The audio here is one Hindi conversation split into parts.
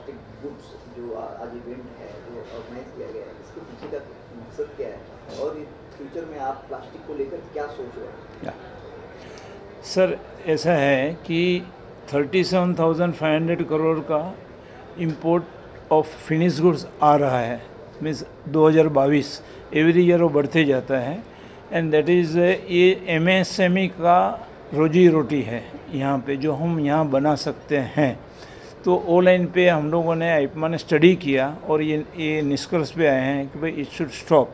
प्लास्टिक गुड्स जो आज इवेंट है जो ऑर्गेनाइज किया गया है, इसके पीछे का मकसद क्या है और फ्यूचर में आप प्लास्टिक को लेकर क्या सोच रहे हैं? सर ऐसा है कि 37,500 करोड़ का इंपोर्ट ऑफ फिनिश गुड्स आ रहा है, मीन्स 2022 एवरी ईयर वो बढ़ते जाता है। एंड दैट इज़ ये एमएसएमई का रोजी रोटी है यहाँ पे, जो हम यहाँ बना सकते हैं। तो ऑनलाइन पे हम लोगों ने आइपमा ने स्टडी किया और ये निष्कर्ष पे आए हैं कि भाई इट शुड स्टॉप।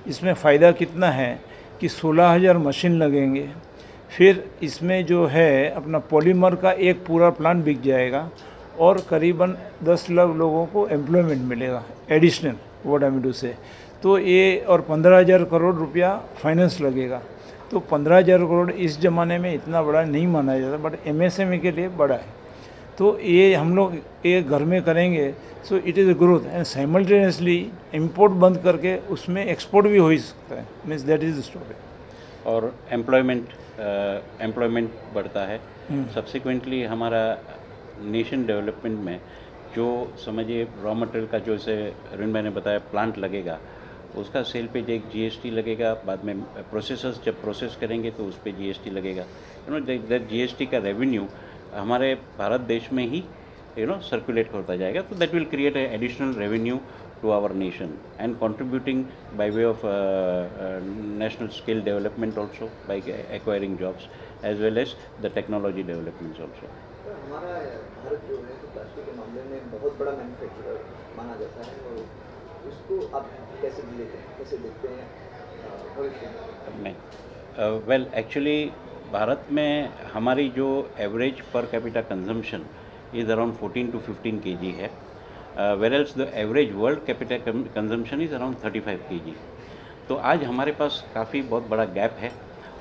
इसमें फ़ायदा कितना है कि 16,000 मशीन लगेंगे, फिर इसमें जो है अपना पॉलीमर का एक पूरा प्लांट बिक जाएगा और करीबन 10 लाख लोगों को एम्प्लॉयमेंट मिलेगा additional, what I mean to say. तो ये और 15,000 करोड़ रुपया फाइनेंस लगेगा। तो 15,000 करोड़ इस ज़माने में इतना बड़ा नहीं माना जाता, बट एमएसएमई के लिए बड़ा है। तो ये हम लोग ये घर में करेंगे, सो it is a growth. And simultaneously import बंद करके उसमें एक्सपोर्ट भी हो ही सकता है, means that is the story. और एम्प्लॉयमेंट बढ़ता है। सब्सिक्वेंटली हमारा नेशन डेवलपमेंट में जो समझिए रॉ मटेरियल का, जो जैसे अरुण भाई ने बताया प्लांट लगेगा, उसका सेल पे एक जीएसटी लगेगा। बाद में प्रोसेसर्स जब प्रोसेस करेंगे तो उस पर जीएसटी लगेगा। दैट जीएसटी का रेवेन्यू हमारे भारत देश में ही सर्कुलेट होता जाएगा। तो that will create additional revenue to our nation and contributing by way of national skill development also, by acquiring jobs as well as the technology developments also. हमारा भारत जो है तो प्लास्टिक के मामले में बहुत बड़ा मैन्युफैक्चरर माना जाता है, और उसको आप कैसे देखते हैं भविष्य में? वेल एक्चुअली भारत में हमारी जो average per capita consumption is around 14 to 15 kg है, whereas the average world capita consumption is around 35 kg। तो आज हमारे पास काफ़ी बहुत बड़ा गैप है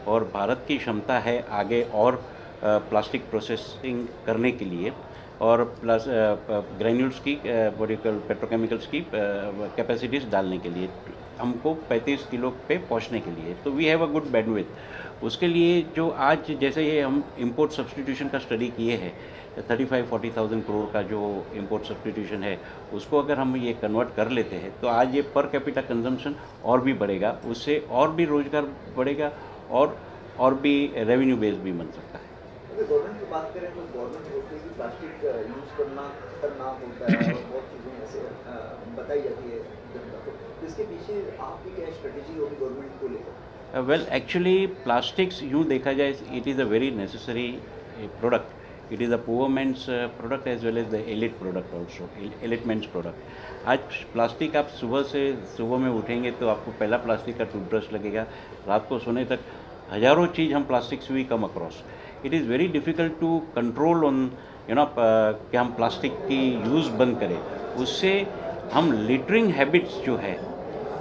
और भारत की क्षमता है आगे और प्लास्टिक प्रोसेसिंग करने के लिए और प्लस ग्रेन्यूल्स की पेट्रोकेमिकल्स की कैपेसिटीज़ डालने के लिए हमको 35 किलो पे पहुंचने के लिए। तो we have a good bandwidth. उसके लिए जो आज जैसे ये हम इंपोर्ट सब्स्टिट्यूशन का स्टडी किए हैं, 35-40,000 करोड़ का जो इंपोर्ट सब्स्टिट्यूशन है, उसको अगर हम ये कन्वर्ट कर लेते हैं तो आज ये पर कैपिटा कंजम्पशन और भी बढ़ेगा, उससे और भी रोजगार बढ़ेगा और भी रेवेन्यू बेस भी बन सकता है। अगर गवर्नमेंट की बात करें तो गवर्नमेंट बोलती है कि प्लास्टिक यूज़ करना होता है और बहुत चीज़ें ऐसे बताई जाती है जनता को। तो इसके पीछे आपकी क्या स्ट्रेटेजी होगी गवर्नमेंट को लेकर? वेल एक्चुअली प्लास्टिक्स यूँ देखा जाए it is a very necessary product. It is a poor man's product as well as the elite product also, elite man's product. आज प्लास्टिक आप सुबह में उठेंगे तो आपको पहला प्लास्टिक का टूथब्रश लगेगा, रात को सोने तक हज़ारों चीज़ हम प्लास्टिक से भी कम across. It is very difficult to control on कि हम प्लास्टिक की यूज़ बंद करें। उससे हम लिटरिंग हैबिट्स जो है,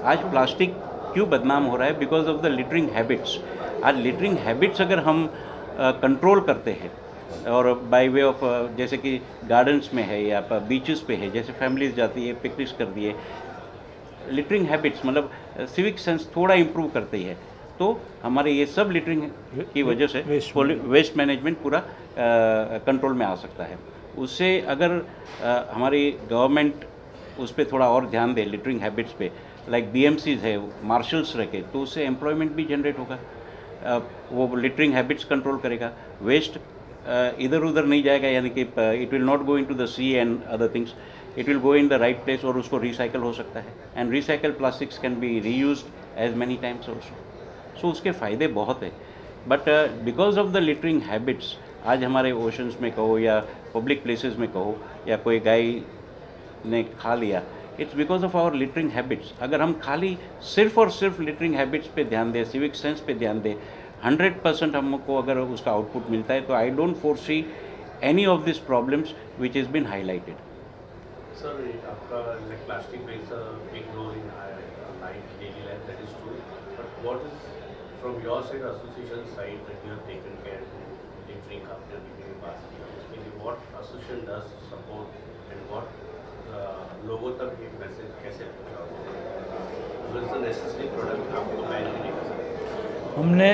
आज प्लास्टिक क्यों बदनाम हो रहा है? Because of the littering habits. आज लिटरिंग हैबिट्स अगर हम कंट्रोल करते हैं और बाय वे ऑफ जैसे कि गार्डन्स में है या बीचेस पे है, जैसे फैमिलीज जाती है पिकनिक्स कर दिए, लिटरिंग हैबिट्स मतलब सिविक सेंस थोड़ा इम्प्रूव करती है, तो हमारे ये सब लिटरिंग की वजह से वेस्ट मैनेजमेंट पूरा कंट्रोल में आ सकता है। उससे अगर हमारी गवर्नमेंट उस पर थोड़ा और ध्यान दे लिटरिंग हैबिट्स पे, लाइक बीएमसीज है, मार्शल्स रखे, तो उससे एम्प्लॉयमेंट भी जनरेट होगा। वो लिटरिंग हैबिट्स कंट्रोल करेगा, वेस्ट इधर उधर नहीं जाएगा, यानी कि it will not go into the sea and other things, it will go in the right place और उसको रिसाइकल हो सकता है। And recycle plastics can be reused as many times also. So उसके फ़ायदे बहुत है, but because of the littering habits आज हमारे ओशंस में कहो या पब्लिक प्लेसेस में कहो या कोई गाय ने खा लिया, it's because of our littering habits. अगर हम खाली सिर्फ और सिर्फ लिटरिंग हैबिट्स पे ध्यान दें, सिविक सेंस पे ध्यान दें, 100% हमको अगर उसका आउटपुट मिलता है, तो I don't foresee any of this problems which is been highlighted. Sir आपका plastic plays a big role in life, daily life, that is true, but what is from your side, association side, that you have taken care to littering after giving basket, what association does support and what लोगों तक एक मैसेज कैसे पहुंचाओगे? इज द नेसेसरी प्रोडक्ट आपको बैन नहीं कर सकते? हमने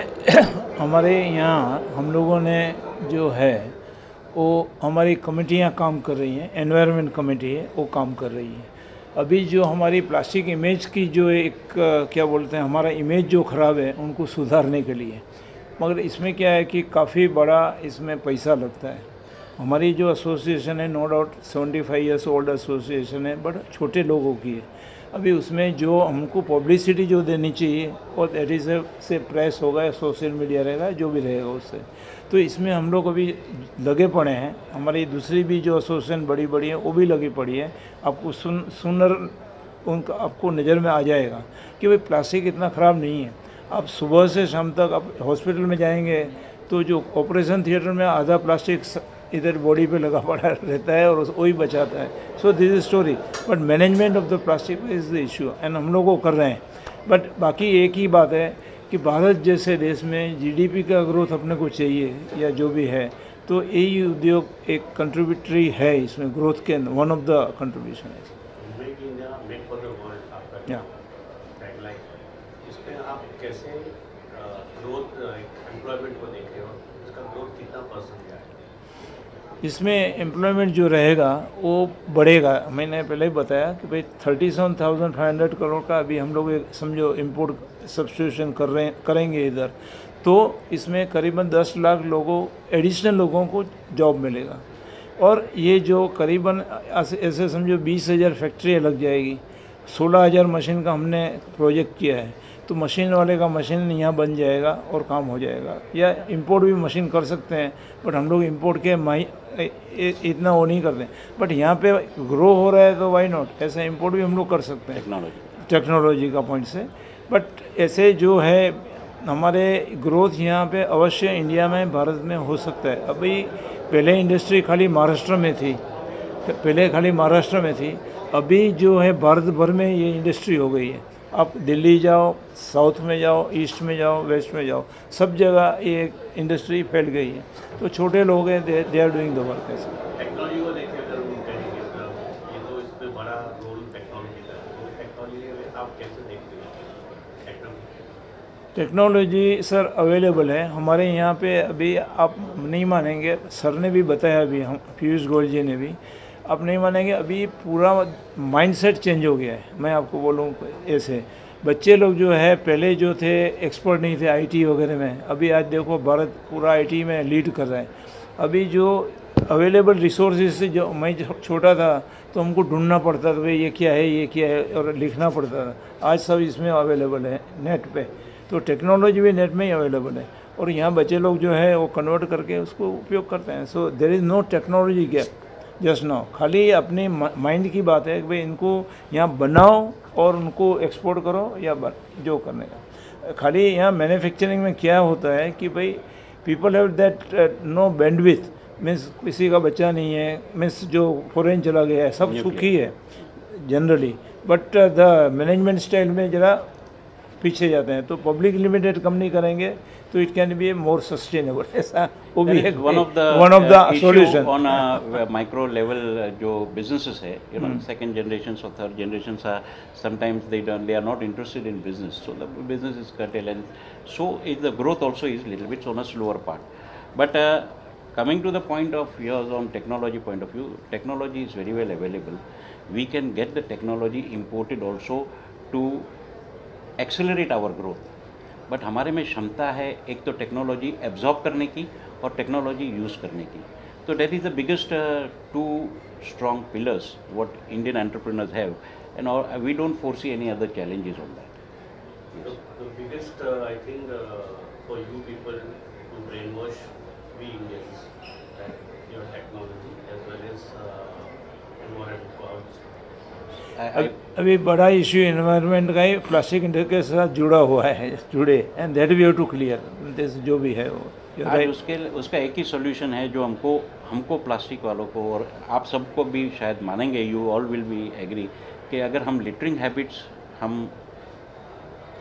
हमारे यहाँ हम लोगों ने जो है वो हमारी कमेटियाँ काम कर रही हैं, एनवायरनमेंट कमेटी है वो काम कर रही है। अभी जो हमारी प्लास्टिक इमेज की जो एक क्या बोलते हैं, हमारा इमेज जो ख़राब है उनको सुधारने के लिए, मगर इसमें क्या है कि काफ़ी बड़ा इसमें पैसा लगता है। हमारी जो एसोसिएशन है, no doubt 75 years old association है, बट छोटे लोगों की है। अभी उसमें जो हमको पब्लिसिटी जो देनी चाहिए, और दैट इज़ से प्रेस होगा या सोशल मीडिया रहेगा, जो भी रहेगा उससे, तो इसमें हम लोग अभी लगे पड़े हैं। हमारी दूसरी भी जो एसोसिएशन बड़ी बड़ी है वो भी लगी पड़ी है। आपको सुनर उनका आपको नज़र में आ जाएगा कि भाई प्लास्टिक इतना ख़राब नहीं है। आप सुबह से शाम तक आप हॉस्पिटल में जाएंगे तो जो ऑपरेशन थिएटर में आधा प्लास्टिक इधर बॉडी पे लगा पड़ा रहता है और वही बचाता है। So this is story, but management of the plastic is the issue and हम लोग वो कर रहे हैं। बट बाकी एक ही बात है कि भारत जैसे देश में जीडीपी का ग्रोथ अपने को चाहिए या जो भी है, तो यही उद्योग एक कंट्रीब्यूटरी है इसमें ग्रोथ के, वन ऑफ द कंट्रीब्यूशन है। Make India make for the world आपका या टैगलाइन, इसमें आप कैसे ग्रोथ एम्प्लॉयमेंट को देख रहे हो, इसका ग्रोथ कितना परसेंट है? इसमें एम्प्लॉयमेंट जो रहेगा वो बढ़ेगा। मैंने पहले ही बताया कि भाई 37,500 करोड़ का अभी हम लोग समझो इम्पोर्ट सब्स्टिट्यूशन करेंगे इधर, तो इसमें करीबन 10 लाख लोगों एडिशनल लोगों को जॉब मिलेगा। और ये जो करीबन ऐसे समझो 20,000 फैक्ट्रियाँ लग जाएगी, 16,000 मशीन का हमने प्रोजेक्ट किया है, तो मशीन वाले का मशीन यहाँ बन जाएगा और काम हो जाएगा। या इंपोर्ट भी मशीन कर सकते हैं, बट हम लोग इंपोर्ट के इतना वो नहीं करते, बट यहाँ पे ग्रो हो रहा है तो वाई नॉट, ऐसा इंपोर्ट भी हम लोग कर सकते हैं टेक्नोलॉजी का पॉइंट से। बट ऐसे जो है हमारे ग्रोथ यहाँ पे अवश्य इंडिया में, भारत में हो सकता है। अभी पहले इंडस्ट्री खाली महाराष्ट्र में थी, अभी जो है भारत भर में ये इंडस्ट्री हो गई है। आप दिल्ली जाओ, साउथ में जाओ, ईस्ट में जाओ, वेस्ट में जाओ, सब जगह ये इंडस्ट्री फैल गई है। तो छोटे लोग हैं, they are doing the work. ऐसे टेक्नोलॉजी को देखिए, अगर हम कहेंगे ये तो इसमें बड़ा रोल टेक्नोलॉजी का है, तो टेक्नोलॉजी में आप कैसे देखते हो? टेक्नोलॉजी सर अवेलेबल है हमारे यहाँ पे। अभी आप नहीं मानेंगे, सर ने भी बताया, अभी हम पीयूष गोयल जी ने भी, आप नहीं मानेंगे, अभी पूरा माइंडसेट चेंज हो गया है। मैं आपको बोलूँ ऐसे, बच्चे लोग जो है पहले जो थे एक्सपर्ट नहीं थे आईटी वगैरह में, अभी आज देखो भारत पूरा आईटी में लीड कर रहा है। अभी जो अवेलेबल रिसोर्सेज से, जो मैं छोटा था तो हमको ढूंढना पड़ता था भाई ये क्या है, और लिखना पड़ता था। आज सब इसमें अवेलेबल है नेट पे, तो टेक्नोलॉजी भी नेट में ही अवेलेबल है, और यहाँ बच्चे लोग जो है वो कन्वर्ट करके उसको उपयोग करते हैं। So there is no technology gap just now, खाली अपनी माइंड की बात है कि भाई इनको यहाँ बनाओ और उनको एक्सपोर्ट करो या जो करने का। खाली यहाँ मैन्युफैक्चरिंग में क्या होता है कि भाई people have that no bandwidth, means किसी का बच्चा नहीं है, मीन्स जो फॉरेन चला गया है, सब सुखी है generally, but the management style में ज़रा पीछे जाते हैं। तो पब्लिक लिमिटेड कंपनी करेंगे तो it can be more sustainable, ऐसा वो भी है one of the solution on micro level. जो बिजनेसेस है, यू नो, सेकंड जनरेशंस और third generations are sometimes they are not interested in business, so the business is curtailed, and so is the growth also is little bit on a slower part. But coming to the point of yours on technology point of view, technology is very well available. We can get the technology imported also to accelerate our growth, but हमारे में क्षमता है एक तो टेक्नोलॉजी एब्जॉर्ब करने की और टेक्नोलॉजी यूज़ करने की। तो that is the biggest two strong pillars what Indian entrepreneurs have, and we don't foresee any other challenges on that. The biggest, I think, for you people to brainwash we Indians that your technology as well as environment cause. अभी बड़ा इशू एनवायरनमेंट का ही प्लास्टिक इंडस्ट्री के साथ जुड़ा हुआ है, and that we have to clear this, जो भी है वो आज उसका एक ही सोल्यूशन है जो हमको प्लास्टिक वालों को और आप सबको भी शायद मानेंगे, you all will be agree, कि अगर हम लिटरिंग हैबिट्स हम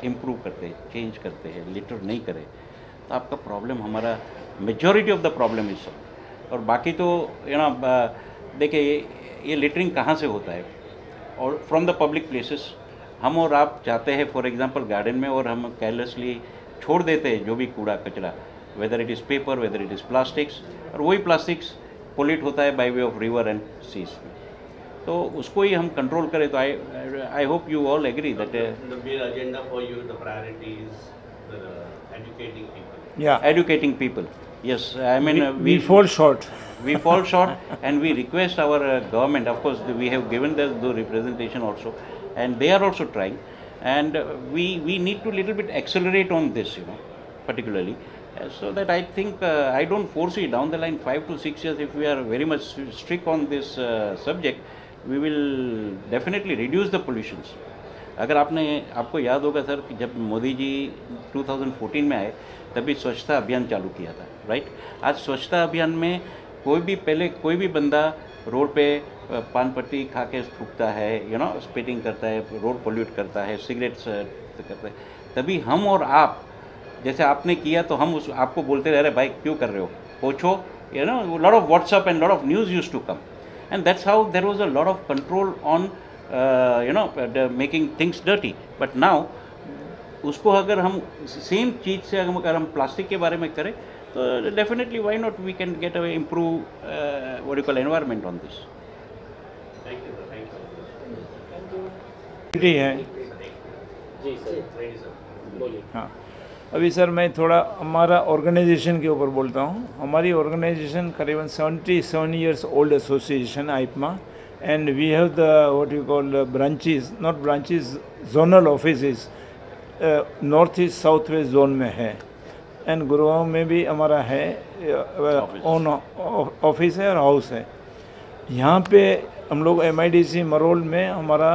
इम्प्रूव करते हैं, चेंज करते हैं, लिटर नहीं करें, तो आपका प्रॉब्लम, हमारा majority of the problem is. और बाकी तो देखिए ये लिटरिंग कहाँ से होता है, और फ्रॉम द पब्लिक प्लेसेस। हम और आप जाते हैं फॉर एग्जांपल गार्डन में और हम केयरलेसली छोड़ देते हैं जो भी कूड़ा कचरा, whether it is paper, whether it is plastics, और वही प्लास्टिक्स पोल्यूट होता है by way of river and seas. तो उसको ही हम कंट्रोल करें। तो I hope you all agree that The main agenda for you, the priority is the educating people. Yeah. educating people. Yes, I mean we fall short. we fall short and we request our government, of course we have given them the representation also, and they are also trying, and we need to little bit accelerate on this, you know, particularly, so that I think I don't foresee down the line 5 to 6 years, if we are very much strict on this subject, we will definitely reduce the pollutions. अगर आपको याद होगा सर कि जब मोदी जी 2014 में आए तभी स्वच्छता अभियान चालू किया था, राइट। आज स्वच्छता अभियान में कोई भी बंदा रोड पे पान पट्टी खा के थूकता है, यू नो, स्पिटिंग करता है, रोड पोल्यूट करता है, सिगरेट्स करता है, तभी हम और आप जैसे आपने किया तो हम आपको बोलते रह रहे भाई क्यों कर रहे हो, पोछो, you know, lot of WhatsApp and lot of news used to come, and that's how there was a lot of control on making things dirty. But now उसको अगर हम सेम चीज़ से अगर हम प्लास्टिक के बारे में करें तो definitely why not we can get a improve what you call environment on this. Thank you, sir. Thank you. Activity है। जी सर, ready sir, बोलिए। हाँ, अभी सर मैं थोड़ा हमारा ऑर्गेनाइजेशन के ऊपर बोलता हूँ। हमारी ऑर्गेनाइजेशन करीबन 77 years old association AIPMA, and we have the what you call branches, not branches, zonal offices north east south west zone में है, एंड गुरुग्राम में भी हमारा है ओन ऑफिस है और हाउस है। यहाँ पे हम लोग MIDC मरोल में हमारा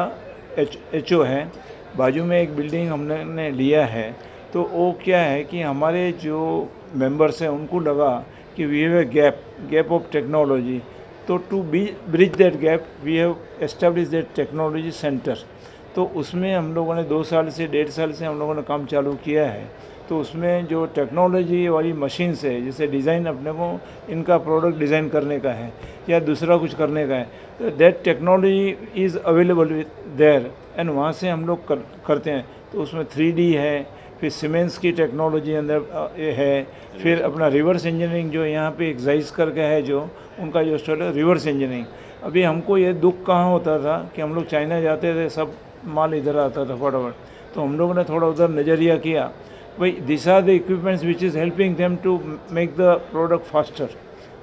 HO है, बाजू में एक बिल्डिंग हमने लिया है। तो वो क्या है कि हमारे जो मेंबर्स हैं उनको लगा कि we have a gap of technology, तो to bridge that gap we have establish that technology centre. तो उसमें हम लोगों ने 2 साल से 1.5 साल से हम लोगों ने काम चालू किया है। तो उसमें जो टेक्नोलॉजी वाली मशीन्स है, जैसे डिज़ाइन अपने को इनका प्रोडक्ट डिज़ाइन करने का है या दूसरा कुछ करने का है, तो that technology is available with their, and वहाँ से हम लोग करते हैं। तो उसमें 3D है, फिर सीमेंट्स की टेक्नोलॉजी अंदर है, फिर अपना रिवर्स इंजीनियरिंग जो यहाँ पे एक्साइज करके है, जो उनका जो स्टाइल है रिवर्स इंजीनियरिंग। अभी हमको ये दुख कहाँ होता था कि हम लोग चाइना जाते थे, सब माल इधर आता था फटाफट, तो हम लोगों ने थोड़ा उधर नज़रिया किया, भाई this are the equipments which is helping them to make the product faster.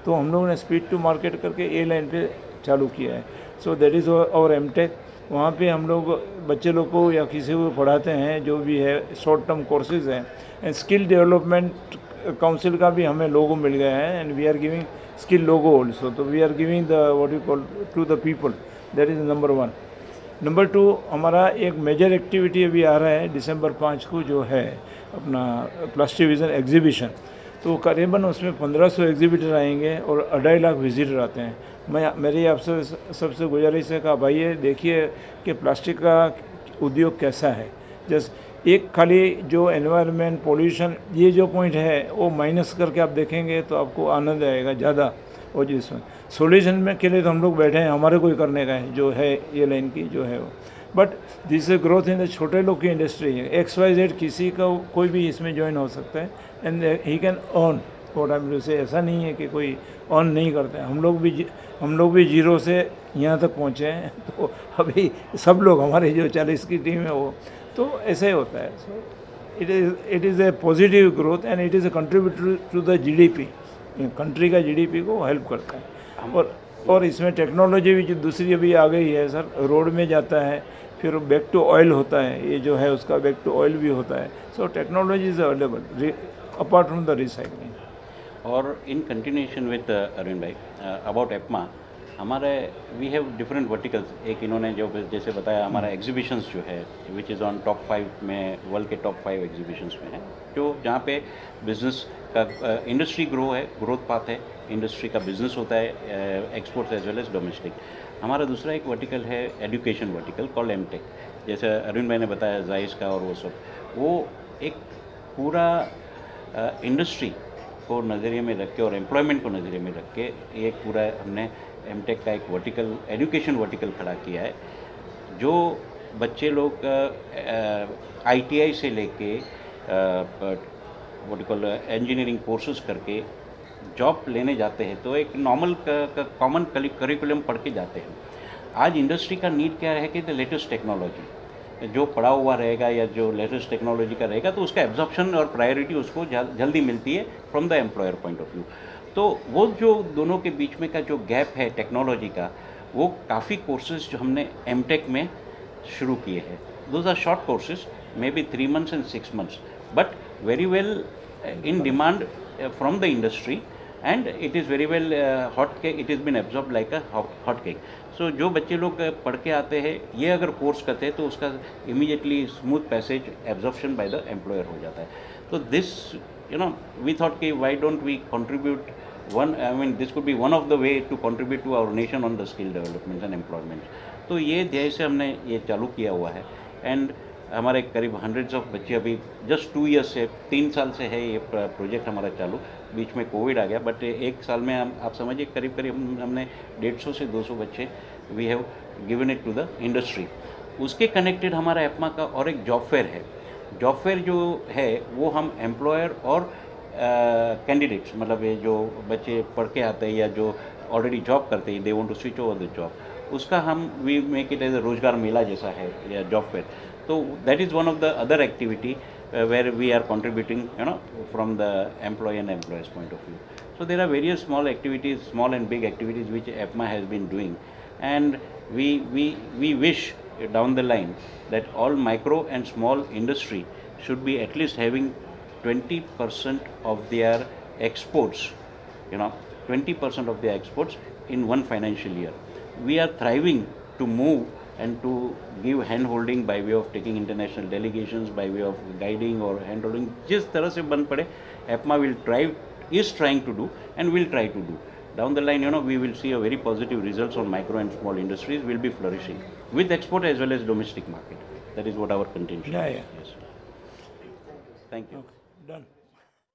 तो हम लोगों ने स्पीड टू मार्केट करके ए लाइन पे चालू किया है। So that is our MTech. वहाँ पे हम लोग बच्चे लोग को या किसी को पढ़ाते हैं, जो भी है शॉर्ट टर्म कोर्सेज हैं, एंड स्किल डेवलपमेंट काउंसिल का भी हमें लोगो मिल गया है, and we are giving skill logo also. तो we are giving the what you call to the people, that is number 1। Number 2, हमारा एक मेजर एक्टिविटी अभी आ रहा है December 5 को, जो है अपना प्लास्टिक विजन एग्जीबिशन। तो करीबन उसमें 1500 एग्जीबिटर आएंगे और 2.5 लाख विजिटर आते हैं। मेरी आपसे सबसे गुजारिश है कि भाई ये देखिए कि प्लास्टिक का उद्योग कैसा है। जस्ट एक खाली जो एनवायरनमेंट पोल्यूशन ये जो पॉइंट है वो माइनस करके आप देखेंगे तो आपको आनंद आएगा ज़्यादा। और जिसमें सोल्यूशन में के लिए तो हम लोग बैठे हैं, हमारे कोई करने का है जो है ये लाइन की जो है वो, but this growth in the छोटे लोग की इंडस्ट्री है। XYZ किसी का कोई भी इसमें ज्वाइन हो सकता है, and he can earn what I mean से। ऐसा नहीं है कि कोई अर्न नहीं करते हैं, हम लोग भी जीरो से यहाँ तक पहुँचे हैं। तो अभी सब लोग हमारे जो 40 की टीम है वो, तो ऐसे ही होता है। So it is a positive growth and it is a contributor to the GDP। Country का GDP को हेल्प करता है। और इसमें टेक्नोलॉजी भी जो दूसरी अभी आ गई है सर, रोड में जाता है, फिर बैक टू ऑयल होता है, ये जो है उसका बैक टू ऑयल भी होता है। So technology is available apart from the recycling. और इन कंटिन्यूएशन विद अरविंद भाई अबाउट एपमा, हमारे वी हैव डिफरेंट वर्टिकल्स। एक इन्होंने जो जैसे बताया हमारा एग्जीबिशंस जो है विच इज़ ऑन टॉप 5 में, वर्ल्ड के टॉप 5 एग्जीबिशंस में है, जो जहाँ पे बिजनेस का इंडस्ट्री ग्रोथ पाथ है, इंडस्ट्री का बिजनेस होता है, exports as well as domestic. हमारा दूसरा एक वर्टिकल है एजुकेशन वर्टिकल कॉल्ड एमटेक, जैसे अरविंद भाई ने बताया जायज़ का, और वो सब वो एक पूरा इंडस्ट्री को नज़रिए में रख के और एम्प्लॉयमेंट को नज़रिए में रख के एक पूरा हमने एमटेक का एक वर्टिकल, एजुकेशन वर्टिकल खड़ा किया है, जो बच्चे लोग ITI से लेके वर्टिकल इंजीनियरिंग कोर्सेज करके जॉब लेने जाते हैं तो एक नॉर्मल कॉमन करिकुलम पढ़ के जाते हैं। आज इंडस्ट्री का नीड क्या है कि द लेटेस्ट टेक्नोलॉजी, जो पढ़ा हुआ रहेगा या जो लेटेस्ट टेक्नोलॉजी का रहेगा तो उसका एब्जॉर्प्शन और प्रायोरिटी उसको जल्दी मिलती है from the employer point of view. तो वो जो दोनों के बीच में का जो गैप है टेक्नोलॉजी का, वो काफ़ी कोर्सेज जो हमने एमटेक में शुरू किए हैं, those are short courses, may be 3 months and 6 months, but very well in demand from the industry, and it is very well hot cake, it has been absorbed like a hot cake. So जो बच्चे लोग पढ़ के आते हैं, ये अगर कोर्स करते हैं तो उसका immediately smooth passage absorption by the employer हो जाता है। तो this we thought कि why don't we contribute one, I mean this could be one of the way to contribute to our nation on the skill development and employment। तो ये ध्येय से हमने ये चालू किया हुआ है। एंड हमारे करीब हंड्रेड्स ऑफ बच्चे अभी जस्ट 2 years से 3 साल से है ये प्रोजेक्ट हमारा चालू। बीच में कोविड आ गया, बट 1 साल में आप समझिए करीब हमने 150 से 200 बच्चे we have given it to the industry. उसके कनेक्टेड हमारा एपमा का और एक जॉब फेयर है। जॉब फेयर जो है वो हम एम्प्लॉयर और कैंडिडेट्स, मतलब ये जो बच्चे पढ़ के आते हैं या जो ऑलरेडी जॉब करते हैं, they want to switch over the job, उसका हम we make it as a रोजगार मेला जैसा है या job fair. So that is one of the other activity where we are contributing, from the employee and employer's point of view. So there are various small activities, small and big activities which EPMA has been doing, and we wish down the line that all micro and small industry should be at least having 20% of their exports, 20% of their exports in one financial year. We are thriving to move and to give hand holding by way of taking international delegations, by way of guiding or hand holding, जिस तरह से बन पड़े EPMA is trying to do and will try to do. Down the line, we will see a very positive results on micro and small industries will be flourishing with export as well as domestic market. That is what our contention is. Yeah. Yes. Thank you. Okay, done.